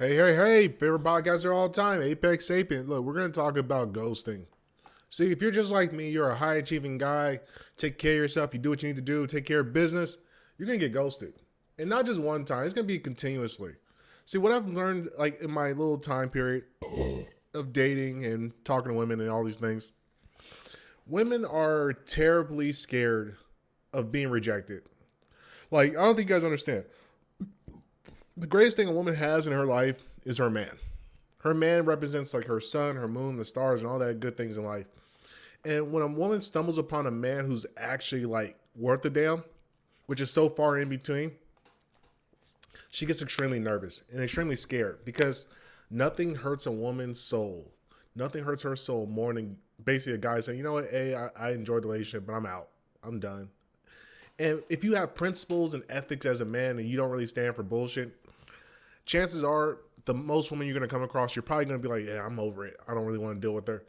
Hey, favorite podcaster all the time, Apex Sapient. Look, we're going to talk about ghosting. See, if you're just like me, you're a high achieving guy, take care of yourself, you do what you need to do, take care of business, you're going to get ghosted. And not just one time, it's going to be continuously. See, what I've learned, like in my little time period of dating and talking to women and all these things, women are terribly scared of being rejected. Like, I don't think you guys understand. The greatest thing a woman has in her life is her man. Her man represents like her sun, her moon, the stars, and all that good things in life. And when a woman stumbles upon a man who's actually like worth a damn, which is so far in between, she gets extremely nervous and extremely scared because nothing hurts a woman's soul. Nothing hurts her soul more than basically a guy saying, you know what, hey, I enjoyed the relationship, but I'm out. I'm done. And if you have principles and ethics as a man and you don't really stand for bullshit, chances are the most women you're going to come across, you're probably going to be like, yeah, I'm over it. I don't really want to deal with her.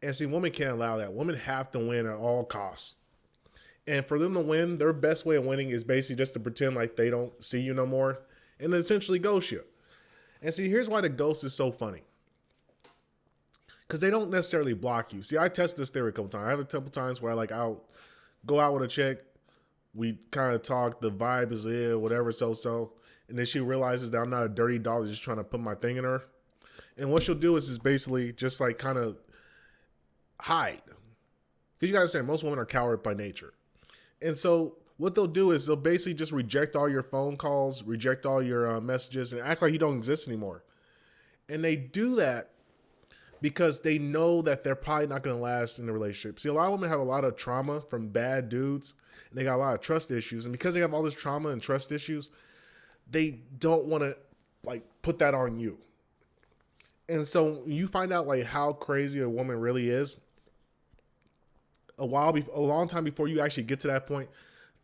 And see, women can't allow that. Women have to win at all costs. And for them to win, their best way of winning is basically just to pretend like they don't see you no more and then essentially ghost you. And see, here's why the ghost is so funny. Because they don't necessarily block you. See, I tested this theory a couple times. I have a couple times where I'll go out with a chick. We kind of talk. The vibe is whatever, so. And then she realizes that I'm not a dirty dog that's just trying to put my thing in her. And what she'll do is basically just like kind of hide. Because you got to say, most women are coward by nature. And so what they'll do is they'll basically just reject all your phone calls, reject all your messages, and act like you don't exist anymore. And they do that because they know that they're probably not going to last in the relationship. See, a lot of women have a lot of trauma from bad dudes, and they got a lot of trust issues. And because they have all this trauma and trust issues, they don't want to like put that on you. And so you find out like how crazy a woman really is. A long time before you actually get to that point,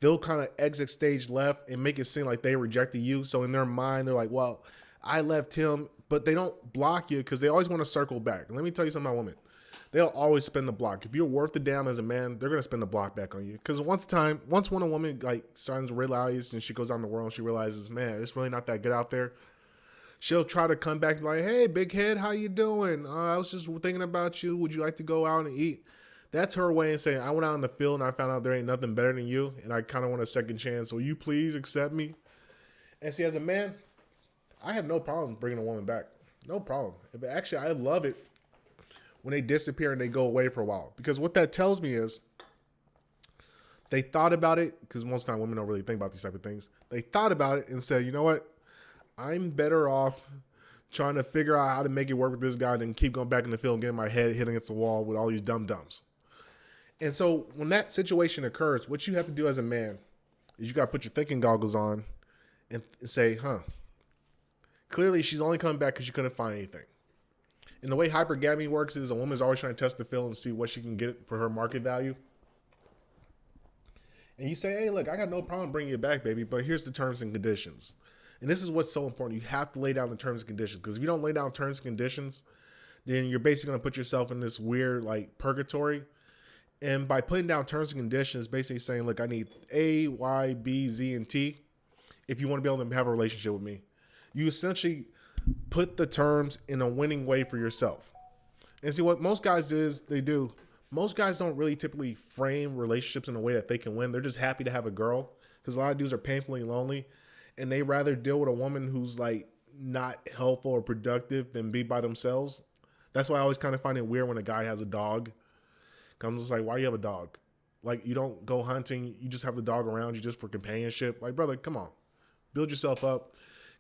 they'll kind of exit stage left and make it seem like they rejected you. So in their mind, they're like, well, I left him, but they don't block you because they always want to circle back. And let me tell you something about women. They'll always spin the block. If you're worth the damn as a man, they're going to spin the block back on you. Because once when a woman like starts to realize and she goes out in the world and she realizes, man, it's really not that good out there, she'll try to come back like, hey, big head, how you doing? I was just thinking about you. Would you like to go out and eat? That's her way of saying, I went out in the field and I found out there ain't nothing better than you, and I kind of want a second chance. Will you please accept me? And see, as a man, I have no problem bringing a woman back. No problem. But actually, I love it when they disappear and they go away for a while. Because what that tells me is they thought about it, because most of the time women don't really think about these type of things. They thought about it and said, you know what? I'm better off trying to figure out how to make it work with this guy than keep going back in the field and getting my head hit against the wall with all these dum-dums. And so when that situation occurs, what you have to do as a man is you got to put your thinking goggles on and say, clearly she's only coming back because she couldn't find anything. And the way hypergamy works is a woman's always trying to test the field and see what she can get for her market value. And you say, hey, look, I got no problem bringing you back, baby, but here's the terms and conditions. And this is what's so important. You have to lay down the terms and conditions, because if you don't lay down terms and conditions, then you're basically going to put yourself in this weird like purgatory. And by putting down terms and conditions, basically saying, look, I need A, Y, B, Z, and T if you want to be able to have a relationship with me. You essentially put the terms in a winning way for yourself. And see, what most guys do, most guys don't really typically frame relationships in a way that they can win. They're just happy to have a girl, because a lot of dudes are painfully lonely, and they rather deal with a woman who's like not helpful or productive than be by themselves. That's why I always kind of find it weird when a guy has a dog. I'm just like, why do you have a dog? Like, you don't go hunting. You just have the dog around you just for companionship. Like, brother, come on. Build yourself up.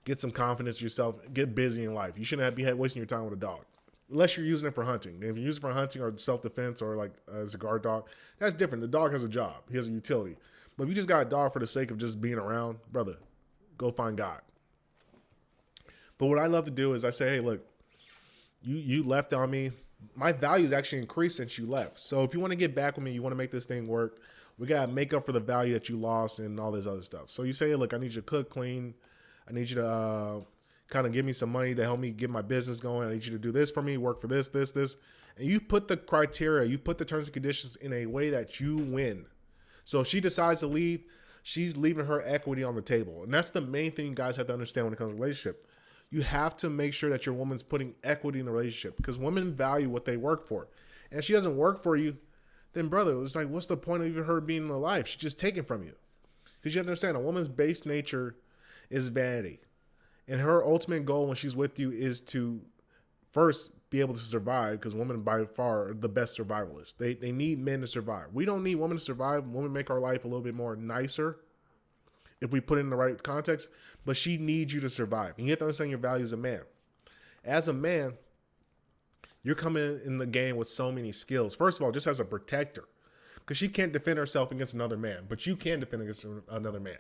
Get some confidence in yourself. Get busy in life. You shouldn't be wasting your time with a dog. Unless you're using it for hunting. If you're using it for hunting or self-defense or like as a guard dog, that's different. The dog has a job. He has a utility. But if you just got a dog for the sake of just being around, brother, go find God. But what I love to do is I say, hey, look, you left on me. My value's actually increased since you left. So if you want to get back with me, you want to make this thing work, we got to make up for the value that you lost and all this other stuff. So you say, hey, look, I need you to cook, clean. I need you to kind of give me some money to help me get my business going. I need you to do this for me, work for this. And you put the criteria, you put the terms and conditions in a way that you win. So if she decides to leave, she's leaving her equity on the table. And that's the main thing you guys have to understand when it comes to relationship. You have to make sure that your woman's putting equity in the relationship because women value what they work for. And if she doesn't work for you, then brother, it's like, what's the point of even her being alive? She's just taken from you. Because you have to understand, a woman's base nature is vanity. And her ultimate goal when she's with you is to first be able to survive, because women by far are the best survivalists. They need men to survive. We don't need women to survive. Women make our life a little bit more nicer if we put it in the right context. But she needs you to survive. And you have to understand your value as a man. As a man, you're coming in the game with so many skills. First of all, just as a protector. Because she can't defend herself against another man. But you can defend against another man.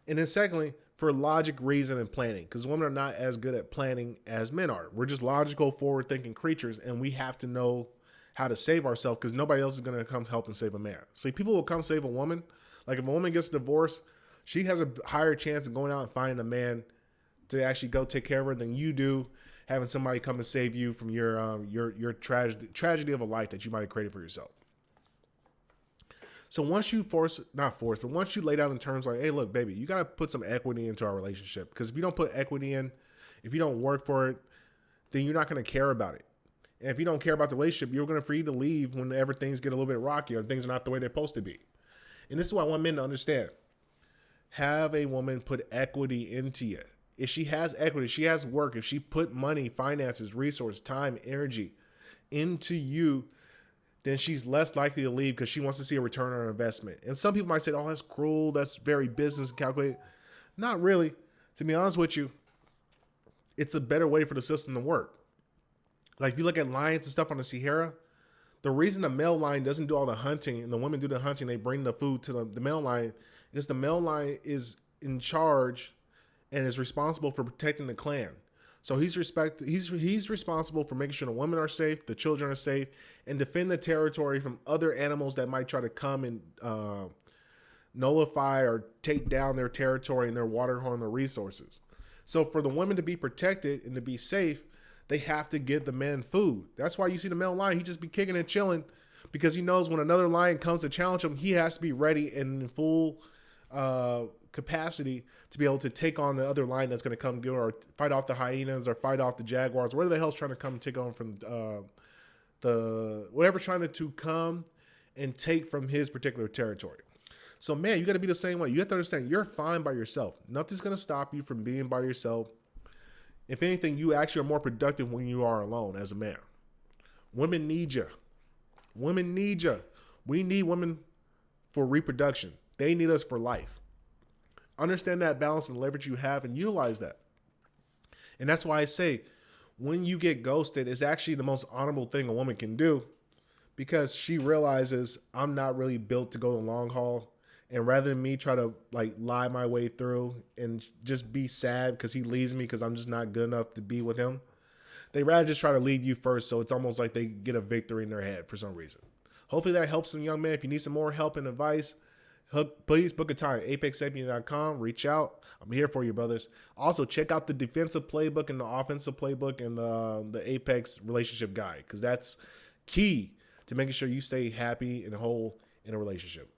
And then secondly, for logic, reason, and planning. Because women are not as good at planning as men are. We're just logical, forward-thinking creatures. And we have to know how to save ourselves because nobody else is going to come help and save a man. See, people will come save a woman. Like if a woman gets divorced, she has a higher chance of going out and finding a man to actually go take care of her than you do having somebody come and save you from your tragedy of a life that you might have created for yourself. So once you once you lay down in terms like, hey, look, baby, you got to put some equity into our relationship. Because if you don't put equity in, if you don't work for it, then you're not going to care about it. And if you don't care about the relationship, you're going to free to leave whenever things get a little bit rocky or things are not the way they're supposed to be. And this is what I want men to understand. Have a woman put equity into you. If she has equity, she has work, if she put money, finances, resources, time, energy into you, then she's less likely to leave because she wants to see a return on her investment. And some people might say, oh, that's cruel. That's very business calculated. Not really. To be honest with you, it's a better way for the system to work. Like if you look at lions and stuff on the Sierra, the reason the male lion doesn't do all the hunting and the women do the hunting, they bring the food to the male lion, is the male lion is in charge and is responsible for protecting the clan. So he's responsible for making sure the women are safe, the children are safe, and defend the territory from other animals that might try to come and nullify or take down their territory and their water hole and their resources. So for the women to be protected and to be safe, they have to give the men food. That's why you see the male lion, he just be kicking and chilling because he knows when another lion comes to challenge him, he has to be ready and in full capacity to be able to take on the other lion that's going to come do or fight off the hyenas or fight off the jaguars, whatever the hell's trying to come and take on from whatever trying to come and take from his particular territory. So man, you got to be the same way. You have to understand you're fine by yourself. Nothing's going to stop you from being by yourself. If anything, you actually are more productive when you are alone as a man. Women need you. Women need you. We need women for reproduction. They need us for life. Understand that balance and leverage you have and utilize that. And that's why I say when you get ghosted, it's actually the most honorable thing a woman can do because she realizes I'm not really built to go the long haul. And rather than me try to like lie my way through and just be sad because he leaves me because I'm just not good enough to be with him, they rather just try to leave you first. So it's almost like they get a victory in their head for some reason. Hopefully that helps some young men. If you need some more help and advice, please book a time. ApexSapien.com. Reach out. I'm here for you, brothers. Also, check out the defensive playbook and the offensive playbook and the Apex relationship guide because that's key to making sure you stay happy and whole in a relationship.